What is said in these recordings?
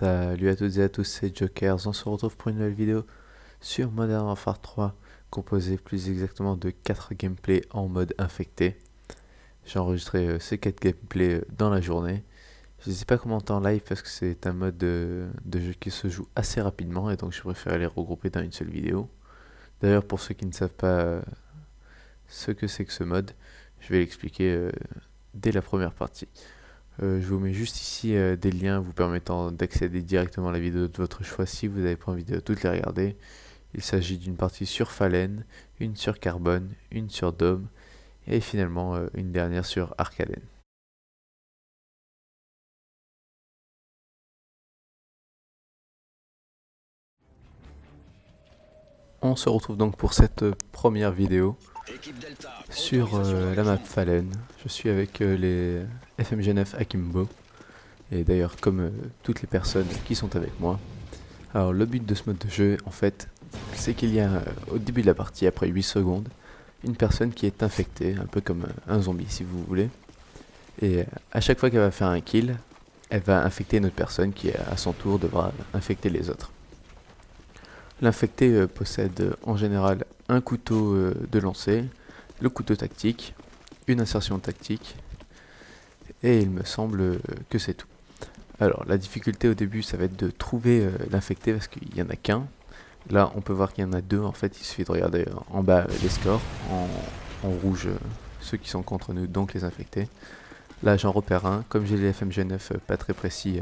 Salut à toutes et à tous, c'est Jokers. On se retrouve pour une nouvelle vidéo sur Modern Warfare 3, composée plus exactement de 4 gameplays en mode infecté. J'ai enregistré ces 4 gameplays dans la journée. Je ne les ai pas commentés en live parce que c'est un mode de jeu qui se joue assez rapidement et donc je préfère les regrouper dans une seule vidéo. D'ailleurs, pour ceux qui ne savent pas ce que c'est que ce mode, je vais l'expliquer dès la première partie. Je vous mets juste ici des liens vous permettant d'accéder directement à la vidéo de votre choix si vous n'avez pas envie de toutes les regarder. Il s'agit d'une partie sur Fallen, une sur Carbone, une sur Dome et finalement une dernière sur Arcaden. On se retrouve donc pour cette première vidéo sur la map Fallen. Je suis avec les FMG9 Akimbo. Et d'ailleurs, comme toutes les personnes qui sont avec moi. Alors, le but de ce mode de jeu, en fait, c'est qu'il y a au début de la partie, après 8 secondes, une personne qui est infectée, un peu comme un zombie si vous voulez. Et à chaque fois qu'elle va faire un kill, elle va infecter une autre personne qui, à son tour, devra infecter les autres. L'infecté possède en général un couteau de lancer, le couteau tactique, une insertion tactique, et il me semble que c'est tout. Alors la difficulté au début ça va être de trouver l'infecté parce qu'il n'y en a qu'un. Là on peut voir qu'il y en a deux en fait, il suffit de regarder en bas les scores, en rouge ceux qui sont contre nous, donc les infectés. Là j'en repère un, comme j'ai les FMG9 pas très précis,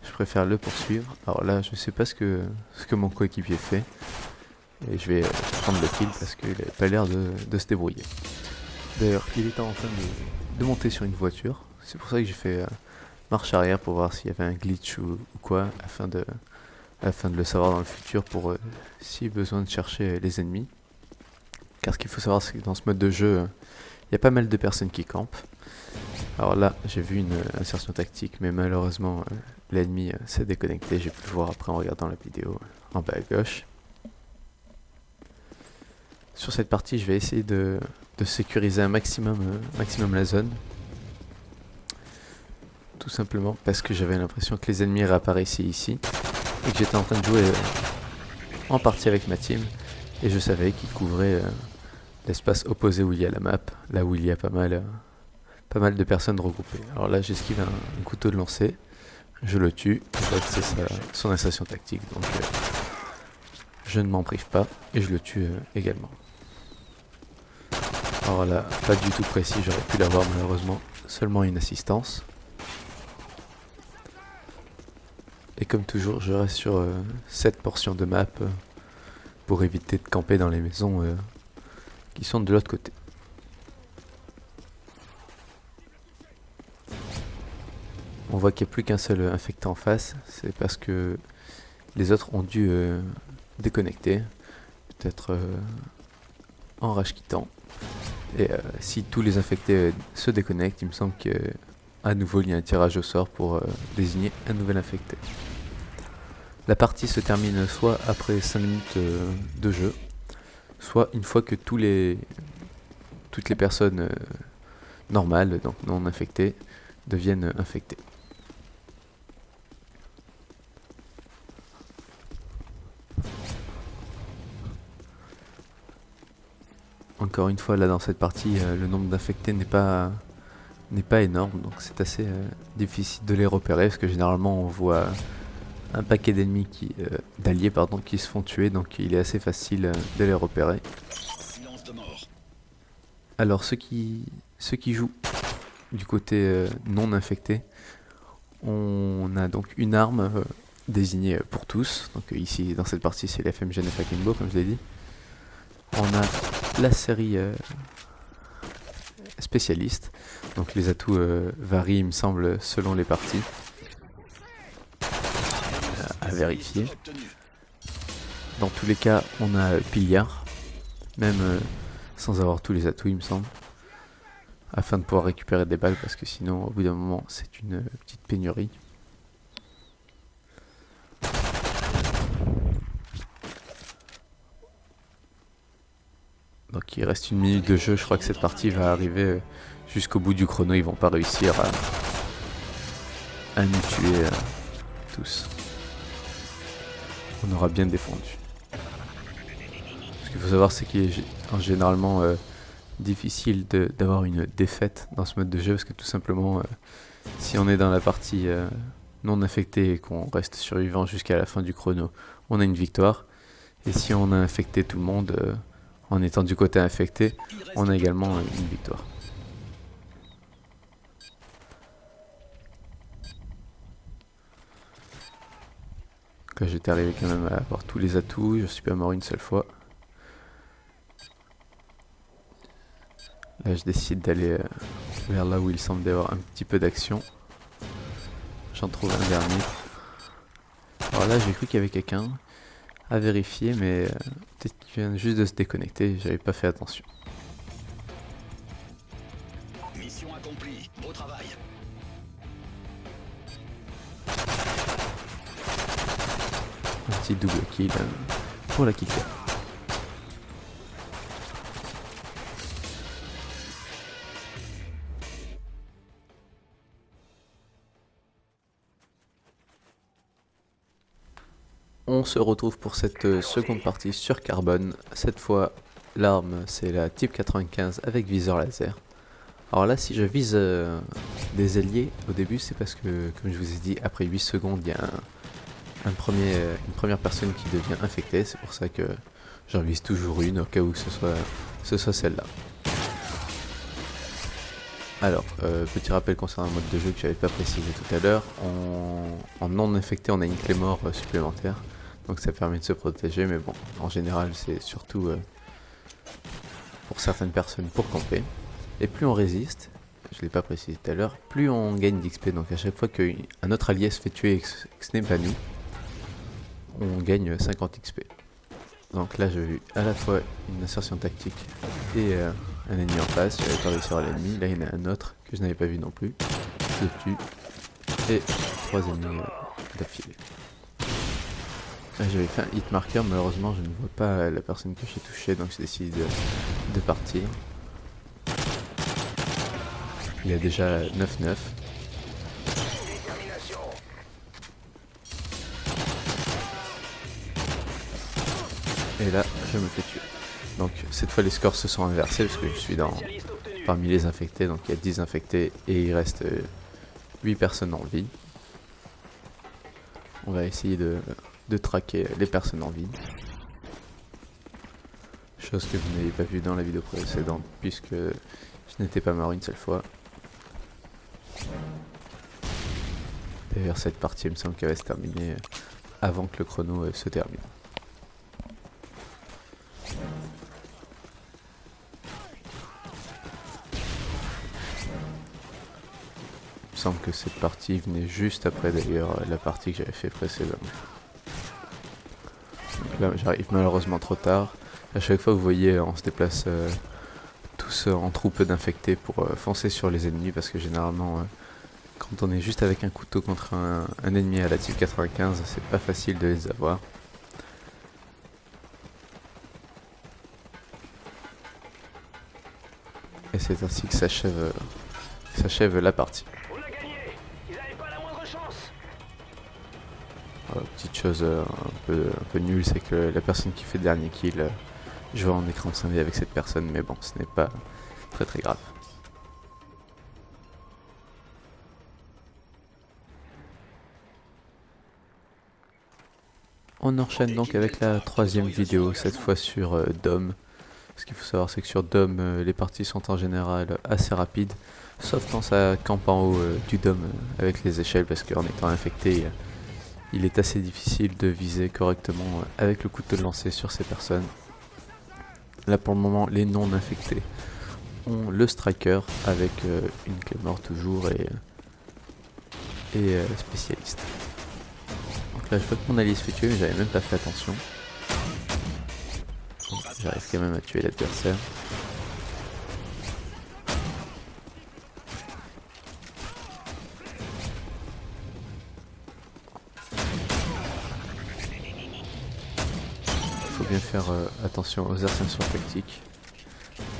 je préfère le poursuivre. Alors là je sais pas ce que mon coéquipier fait, et je vais prendre le kill parce qu'il n'a pas l'air de se débrouiller. D'ailleurs il était en train de monter sur une voiture, c'est pour ça que j'ai fait marche arrière pour voir s'il y avait un glitch ou quoi, afin de le savoir dans le futur pour si besoin de chercher les ennemis. Car ce qu'il faut savoir, c'est que dans ce mode de jeu, il y a pas mal de personnes qui campent. Alors là, j'ai vu une insertion tactique, mais malheureusement, l'ennemi s'est déconnecté. J'ai pu le voir après en regardant la vidéo en bas à gauche. Sur cette partie, je vais essayer de sécuriser un maximum la zone. Tout simplement parce que j'avais l'impression que les ennemis réapparaissaient ici et que j'étais en train de jouer en partie avec ma team et je savais qu'ils couvraient l'espace opposé où il y a la map, là où il y a pas mal de personnes regroupées. Alors là j'esquive un couteau de lancer, je le tue, c'est son insertion tactique, donc je ne m'en prive pas et je le tue également. Alors là, pas du tout précis, j'aurais pu l'avoir malheureusement, seulement une assistance. Et comme toujours, je reste sur cette portion de map pour éviter de camper dans les maisons qui sont de l'autre côté. On voit qu'il n'y a plus qu'un seul infecté en face, c'est parce que les autres ont dû déconnecter, peut-être en rage quittant. Et si tous les infectés se déconnectent, il me semble qu'à nouveau il y a un tirage au sort pour désigner un nouvel infecté. La partie se termine soit après 5 minutes de jeu, soit une fois que toutes les personnes normales, donc non infectées, deviennent infectées. Encore une fois, là dans cette partie, le nombre d'infectés n'est pas énorme, donc c'est assez difficile de les repérer, parce que généralement on voit un paquet d'ennemis d'alliés qui se font tuer, donc il est assez facile de les repérer. Alors ceux qui jouent du côté non infecté, on a donc une arme désignée pour tous. Donc ici dans cette partie c'est l'FMG9 Akimbo comme je l'ai dit. On a la série spécialiste, donc les atouts varient il me semble selon les parties. À vérifier. Dans tous les cas, on a Pilliard, même sans avoir tous les atouts, il me semble, afin de pouvoir récupérer des balles, parce que sinon, au bout d'un moment, c'est une petite pénurie. Donc il reste une minute de jeu, je crois que cette partie va arriver jusqu'au bout du chrono, ils vont pas réussir à nous tuer tous. On aura bien défendu. Ce qu'il faut savoir, c'est qu'il est généralement difficile d'avoir une défaite dans ce mode de jeu, parce que tout simplement, si on est dans la partie non infectée et qu'on reste survivant jusqu'à la fin du chrono, on a une victoire. Et si on a infecté tout le monde en étant du côté infecté, on a également une victoire. Là, j'étais arrivé quand même à avoir tous les atouts, je suis pas mort une seule fois. Là, je décide d'aller vers là où il semble y avoir un petit peu d'action. J'en trouve un dernier. Alors là, j'ai cru qu'il y avait quelqu'un à vérifier, mais peut-être qu'il vient juste de se déconnecter, j'avais pas fait attention. Mission accomplie, beau travail. Un petit double kill pour la kicker. On se retrouve pour cette seconde partie sur Carbone. Cette fois, l'arme c'est la Type 95 avec viseur laser. Alors là, si je vise des alliés au début, c'est parce que, comme je vous ai dit, après 8 secondes, il y a une première personne qui devient infectée. C'est pour ça que j'en vise toujours une, au cas où ce soit celle-là. Alors, petit rappel concernant le mode de jeu que j'avais pas précisé tout à l'heure. En non infecté, on a une clé mort supplémentaire. Donc ça permet de se protéger, mais bon, en général, c'est surtout pour certaines personnes pour camper. Et plus on résiste, je l'ai pas précisé tout à l'heure, plus on gagne d'XP. Donc à chaque fois qu'un autre allié se fait tuer et que ce n'est pas nous, on gagne 50 XP. Donc là j'ai vu à la fois une insertion tactique et un ennemi en face. J'avais pas réussi à l'ennemi, là il y en a un autre que je n'avais pas vu non plus. Je le tue. Et 3 ennemis d'affilée. Là j'avais fait un hit marker, malheureusement je ne vois pas la personne que j'ai touchée, donc j'ai décidé de partir. Il y a déjà 9-9. Et là, je me fais tuer. Donc cette fois les scores se sont inversés parce que je suis parmi les infectés. Donc il y a 10 infectés et il reste 8 personnes en vie. On va essayer de traquer les personnes en vie. Chose que vous n'avez pas vue dans la vidéo précédente puisque je n'étais pas mort une seule fois. D'ailleurs cette partie il me semble qu'elle va se terminer avant que le chrono se termine. Il me semble que cette partie venait juste après d'ailleurs la partie que j'avais fait précédemment. Donc là j'arrive malheureusement trop tard. À chaque fois vous voyez on se déplace tous en troupe d'infectés pour foncer sur les ennemis parce que généralement quand on est juste avec un couteau contre un ennemi à la type 95, c'est pas facile de les avoir. Et c'est ainsi que s'achève la partie. On a gagné. Ils n'avaient pas la moindre chance. Petite chose un peu nulle, c'est que la personne qui fait le dernier kill, je vois en écran scindé avec cette personne, mais bon, ce n'est pas très grave. On enchaîne donc avec la troisième vidéo, cette fois sur Dome. Ce qu'il faut savoir, c'est que sur Dome, les parties sont en général assez rapides, sauf quand ça campe en haut du Dome avec les échelles, parce qu'en étant infecté, il est assez difficile de viser correctement avec le couteau de lancer sur ces personnes. Là pour le moment, les non infectés ont le striker avec une clé mort toujours et spécialiste. Donc là je vois que mon allié se fait tuer mais j'avais même pas fait attention. J'arrive quand même à tuer l'adversaire. Il faut bien faire attention aux ascensions tactiques.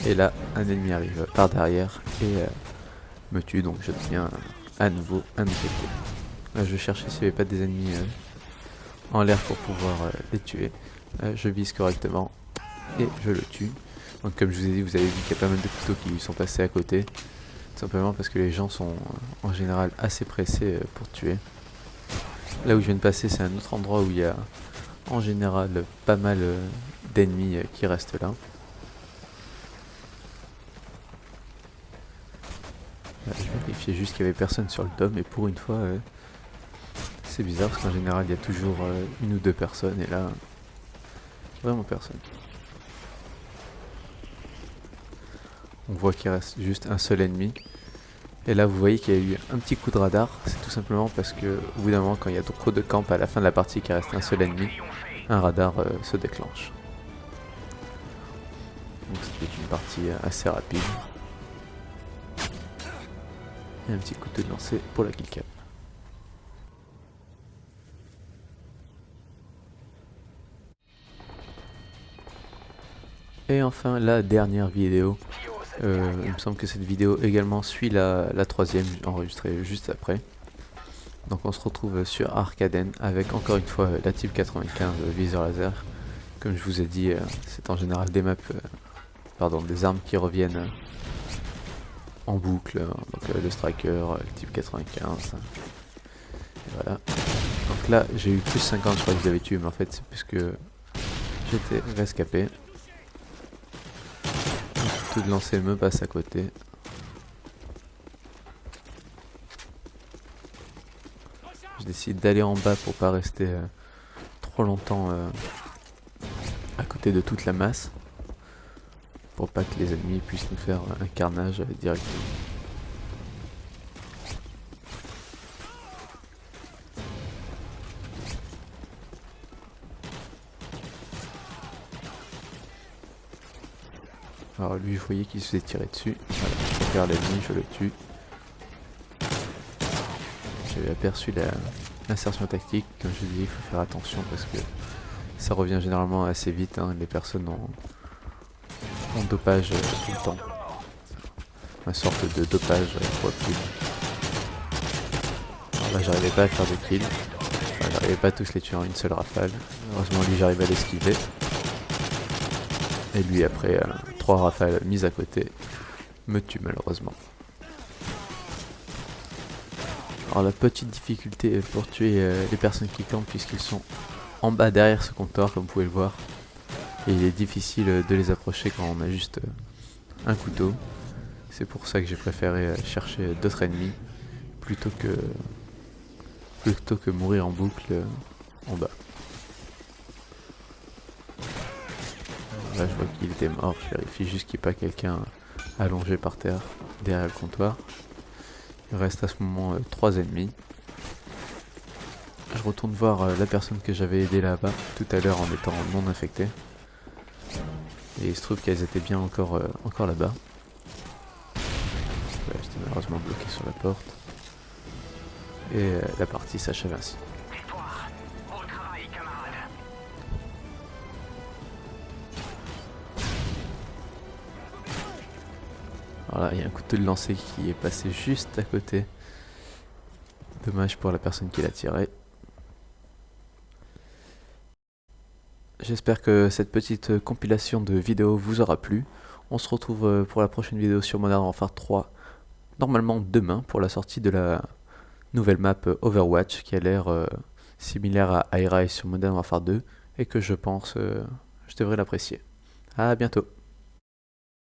Et là, un ennemi arrive par derrière et me tue, donc je deviens à nouveau un infecté. Je cherchais s'il n'y avait pas des ennemis en l'air pour pouvoir les tuer. Je vise correctement et je le tue. Donc comme je vous ai dit, vous avez vu qu'il y a pas mal de couteaux qui lui sont passés à côté. Tout simplement parce que les gens sont en général assez pressés pour tuer. Là où je viens de passer, c'est un autre endroit où il y a en général pas mal d'ennemis qui restent là. Je vérifiais juste qu'il n'y avait personne sur le dôme et pour une fois c'est bizarre parce qu'en général il y a toujours une ou deux personnes et là vraiment personne. On voit qu'il reste juste un seul ennemi. Et là vous voyez qu'il y a eu un petit coup de radar. C'est tout simplement parce que au bout d'un moment quand il y a trop de camp à la fin de la partie qu'il reste un seul ennemi, un radar se déclenche. Donc c'était une partie assez rapide. Et un petit couteau de lancer pour la kill cam. Et enfin la dernière vidéo. Il me semble que cette vidéo également suit la troisième enregistrée juste après. Donc on se retrouve sur Arcaden avec encore une fois la Type 95 viseur laser. Comme je vous ai dit, c'est en général des maps, des armes qui reviennent en boucle. Donc le Striker, le Type 95. Et voilà. Donc là j'ai eu plus 50, je crois que je l'avais tué, mais en fait c'est parce que j'étais rescapé. Tout de lancer me passe à côté. Je décide d'aller en bas pour pas rester trop longtemps à côté de toute la masse. Pour pas que les ennemis puissent nous faire un carnage directement. Alors lui, vous voyez qu'il se faisait tirer dessus. Voilà, je regarde l'ennemi, je le tue. J'avais aperçu l'insertion tactique. Comme je dis, il faut faire attention parce que ça revient généralement assez vite. Les personnes ont dopage tout le temps. Une sorte de dopage pour kill. Alors là, j'arrivais pas à faire de kill. Enfin, j'arrivais pas à tous les tuer en une seule rafale. Heureusement, lui, j'arrive à l'esquiver. Et lui, après 3 rafales mises à côté, me tue malheureusement. Alors la petite difficulté pour tuer les personnes qui campent puisqu'ils sont en bas derrière ce comptoir comme vous pouvez le voir. Et il est difficile de les approcher quand on a juste un couteau. C'est pour ça que j'ai préféré chercher d'autres ennemis plutôt que mourir en boucle en bas. Là je vois qu'il était mort, je vérifie juste qu'il n'y ait pas quelqu'un allongé par terre derrière le comptoir. Il reste à ce moment 3 ennemis. Je retourne voir la personne que j'avais aidé là-bas tout à l'heure en étant non infecté. Et il se trouve qu'elles étaient bien encore là-bas. Ouais, j'étais malheureusement bloqué sur la porte. Et la partie s'achève ainsi. Voilà, il y a un couteau de lancer qui est passé juste à côté. Dommage pour la personne qui l'a tiré. J'espère que cette petite compilation de vidéos vous aura plu. On se retrouve pour la prochaine vidéo sur Modern Warfare 3, normalement demain, pour la sortie de la nouvelle map Overwatch, qui a l'air similaire à iRise sur Modern Warfare 2, et que je pense je devrais l'apprécier. A bientôt.